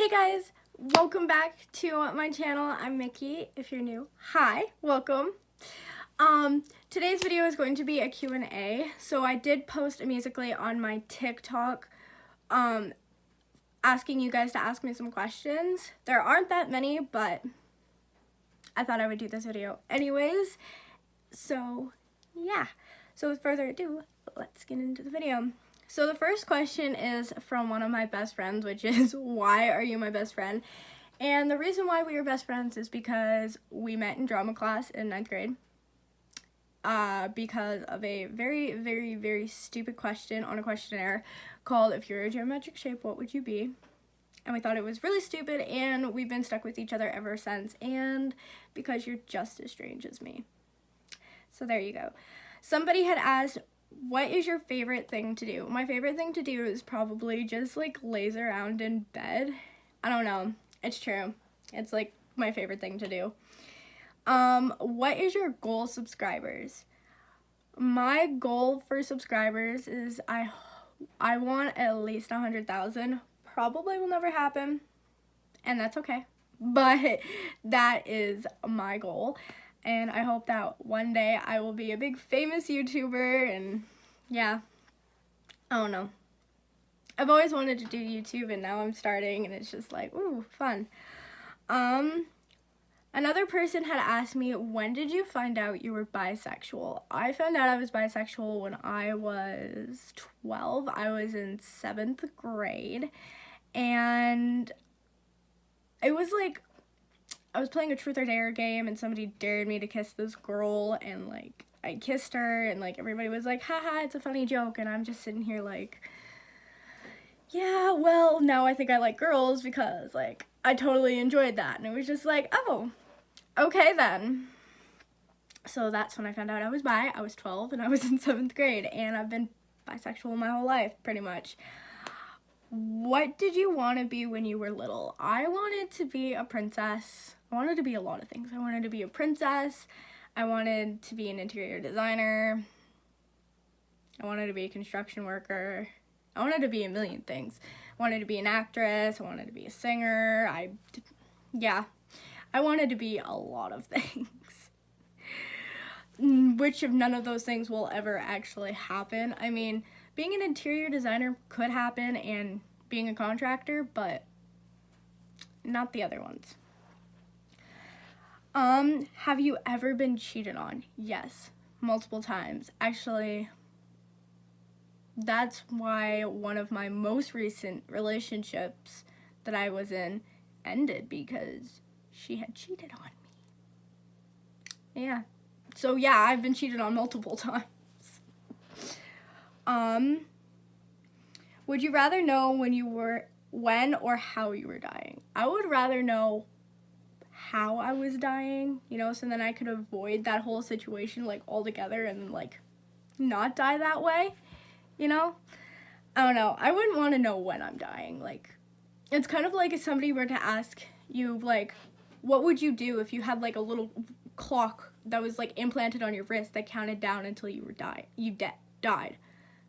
Hey guys, welcome back to my channel. I'm Mickey. If you're new, hi, welcome. Today's video is going to be a Q&A. So I did post a Musical.ly on my TikTok asking you guys to ask me some questions. There aren't that many, but I thought I would do this video anyways. So yeah, so with further ado, let's get into the video. So the first question is from one of my best friends, which is, why are you my best friend? And the reason why we are best friends is because we met in drama class in 9th grade. Because of a very, very, very stupid question on a questionnaire called, if you're a geometric shape, what would you be? And we thought it was really stupid, and we've been stuck with each other ever since, and because you're just as strange as me. So there you go. Somebody had asked, what is your favorite thing to do? My favorite thing to do is probably just like laze around in bed. I don't know. It's true. It's like my favorite thing to do. What is your goal subscribers? My goal for subscribers is I want at least 100,000. Probably will never happen, and that's okay. But that is my goal. And I hope that one day I will be a big famous YouTuber, and yeah, I don't know. I've always wanted to do YouTube, and now I'm starting, and it's just like, ooh, fun. Another person had asked me, when did you find out you were bisexual? I found out I was bisexual when I was 12. I was in 7th grade, and it was like, I was playing a truth or dare game, and somebody dared me to kiss this girl, and like I kissed her, and like everybody was like, haha, it's a funny joke, and I'm just sitting here like, yeah, well, now I think I like girls because like I totally enjoyed that, and it was just like, oh, okay then. So that's when I found out I was bi. I was 12 and I was in 7th grade, and I've been bisexual my whole life pretty much. What did you want to be when you were little? I wanted to be a princess. I wanted to be a lot of things. I wanted to be a princess. I wanted to be an interior designer. I wanted to be a construction worker. I wanted to be a million things. I wanted to be an actress. I wanted to be a singer. I wanted to be a lot of things. Which of none of those things will ever actually happen. I mean, being an interior designer could happen, and being a contractor, but not the other ones. Have you ever been cheated on? Yes, multiple times. Actually, that's why one of my most recent relationships that I was in ended, because she had cheated on me. Yeah. So yeah, I've been cheated on multiple times. Would you rather know when or how you were dying? I would rather know how I was dying, you know, so then I could avoid that whole situation like altogether and like not die that way, you know? I don't know. I wouldn't want to know when I'm dying. Like, it's kind of like if somebody were to ask you, like, what would you do if you had like a little clock that was like implanted on your wrist that counted down until you died?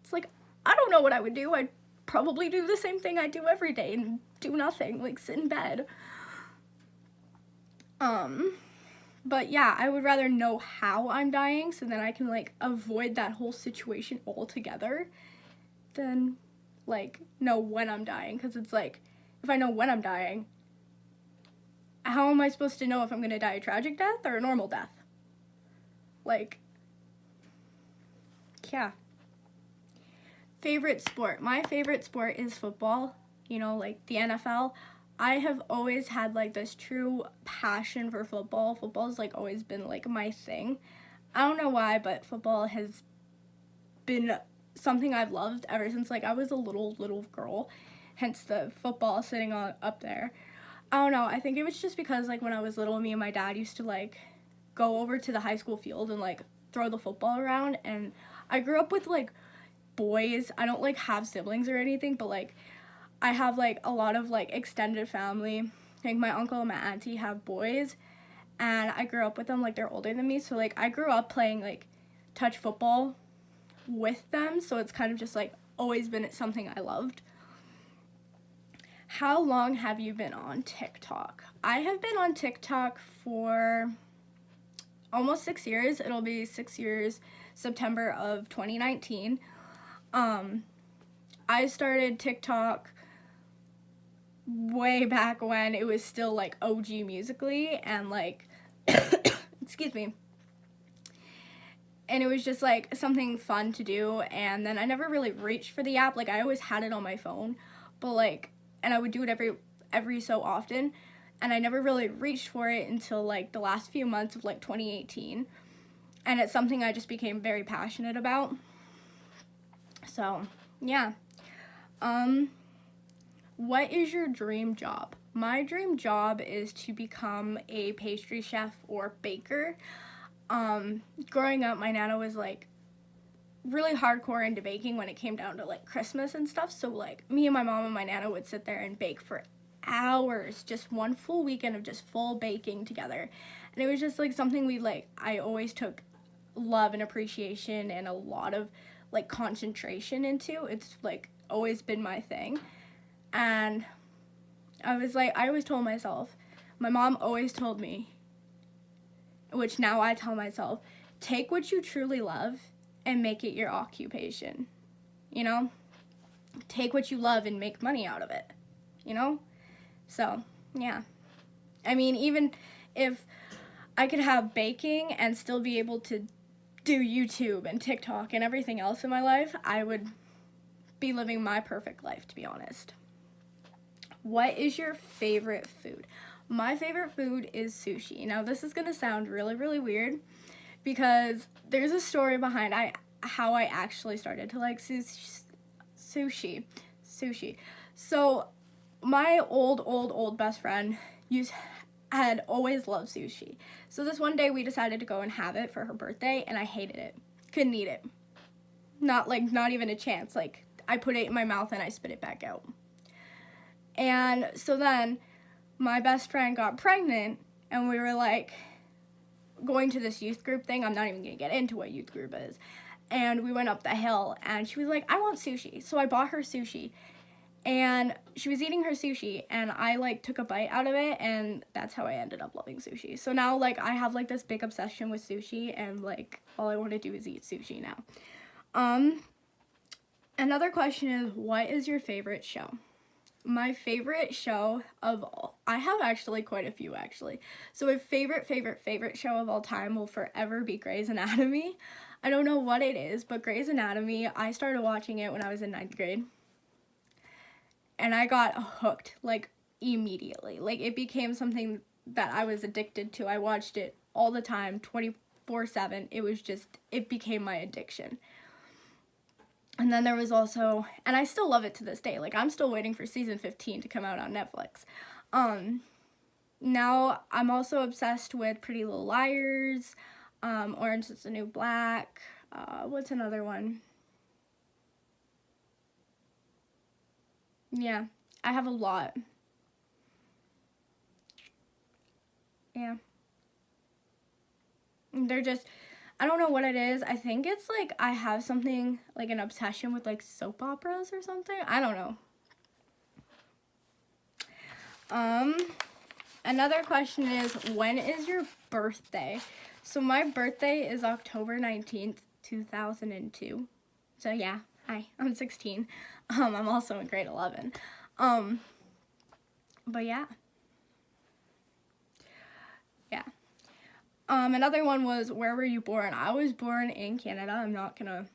It's like, I don't know what I would do. I'd probably do the same thing I do every day and do nothing, like sit in bed. But yeah, I would rather know how I'm dying so then I can like avoid that whole situation altogether than like know when I'm dying, because it's like, if I know when I'm dying, how am I supposed to know if I'm gonna die a tragic death or a normal death? Like, yeah. Favorite sport. My favorite sport is football, you know, like the NFL. I have always had like this true passion for football. Football's like always been like my thing. I don't know why, but football has been something I've loved ever since like I was a little girl, hence the football sitting up there. I don't know, I think it was just because like when I was little, me and my dad used to like go over to the high school field and like throw the football around, and I grew up with like boys. I don't like have siblings or anything, but like I have like a lot of like extended family. Like my uncle and my auntie have boys, and I grew up with them, like they're older than me, so like I grew up playing like touch football with them, so it's kind of just like always been something I loved. How long have you been on TikTok? I have been on TikTok for almost 6 years. It'll be 6 years September of 2019. I started TikTok way back when it was still like OG Musically and like excuse me. And it was just like something fun to do, and then I never really reached for the app. Like I always had it on my phone, but like, and I would do it every so often, and I never really reached for it until like the last few months of like 2018. And it's something I just became very passionate about. So, yeah. What is your dream job? My dream job is to become a pastry chef or baker. Growing up, my nana was like really hardcore into baking when it came down to like Christmas and stuff. So like me and my mom and my nana would sit there and bake for hours, just one full weekend of just full baking together. And it was just like something I always took love and appreciation and a lot of like concentration into. It's like always been my thing. And I always told myself, my mom always told me, which now I tell myself, take what you truly love and make it your occupation. You know? Take what you love and make money out of it. You know? So, yeah. I mean, even if I could have baking and still be able to do YouTube and TikTok and everything else in my life, I would be living my perfect life, to be honest. What is your favorite food? My favorite food is sushi. Now, this is going to sound really, really weird because there's a story behind how I actually started to like sushi. So, my old best friend had always loved sushi. So this one day we decided to go and have it for her birthday, and I hated it. Couldn't eat it. Not even a chance. Like, I put it in my mouth and I spit it back out. And so then my best friend got pregnant, and we were like going to this youth group thing. I'm not even going to get into what youth group is. And we went up the hill, and she was like, I want sushi. So I bought her sushi, and she was eating her sushi, and I like took a bite out of it, and that's how I ended up loving sushi. So now like I have like this big obsession with sushi, and like all I want to do is eat sushi now. Another question is, what is your favorite show? My favorite show of all, I have actually quite a few actually. So my favorite show of all time will forever be Grey's Anatomy. I don't know what it is, but Grey's Anatomy, I started watching it when I was in 9th grade. And I got hooked, like, immediately. Like, it became something that I was addicted to. I watched it all the time, 24/7. It became my addiction. And then there was also, and I still love it to this day. Like, I'm still waiting for season 15 to come out on Netflix. Now, I'm also obsessed with Pretty Little Liars, Orange is the New Black. What's another one? Yeah, I have a lot. Yeah. They're just, I don't know what it is. I think it's like I have something, like an obsession with like soap operas or something. I don't know. Another question is, when is your birthday? So my birthday is October 19th, 2002. So yeah, hi, I'm 16. I'm also in grade 11. But yeah. Yeah. Another one was, where were you born? I was born in Canada. I'm not gonna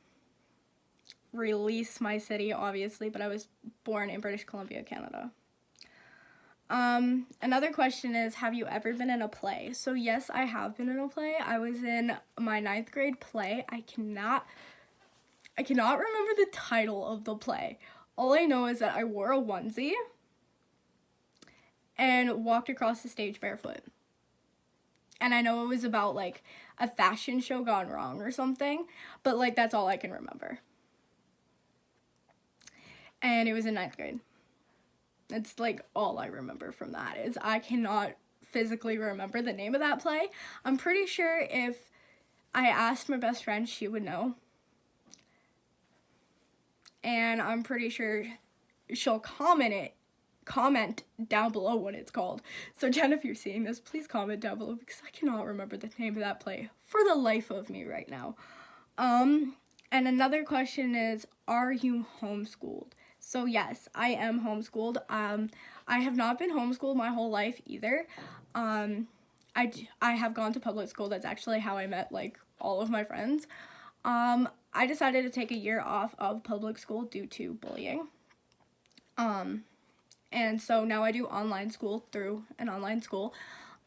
release my city, obviously, but I was born in British Columbia, Canada. Another question is, have you ever been in a play? So yes, I have been in a play. I was in my 9th grade play. I cannot remember the title of the play. All I know is that I wore a onesie and walked across the stage barefoot. And I know it was about, like, a fashion show gone wrong or something. But, like, that's all I can remember. And it was in 9th grade. It's, like, all I remember from that is I cannot physically remember the name of that play. I'm pretty sure if I asked my best friend, she would know. And I'm pretty sure she'll comment it comment down below what it's called. So Jen, if you're seeing this, please comment down below because I cannot remember the name of that play for the life of me right now. And another question is, are you homeschooled? So yes, I am homeschooled. I have not been homeschooled my whole life either. I have gone to public school. That's actually how I met like all of my friends. I decided to take a year off of public school due to bullying. And so now I do online school through an online school.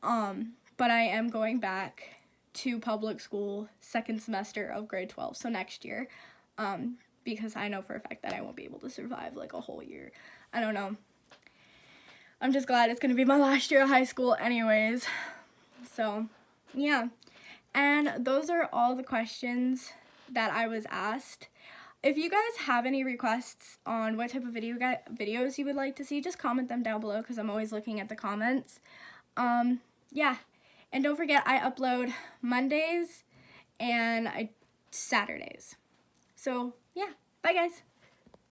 But I am going back to public school second semester of grade 12, so next year. Because I know for a fact that I won't be able to survive like a whole year. I don't know. I'm just glad it's gonna be my last year of high school anyways. So, yeah. And those are all the questions that I was asked. If you guys have any requests on what type of videos you would like to see, just comment them down below because I'm always looking at the comments. Yeah. And don't forget, I upload Mondays and Saturdays. So, yeah. Bye, guys.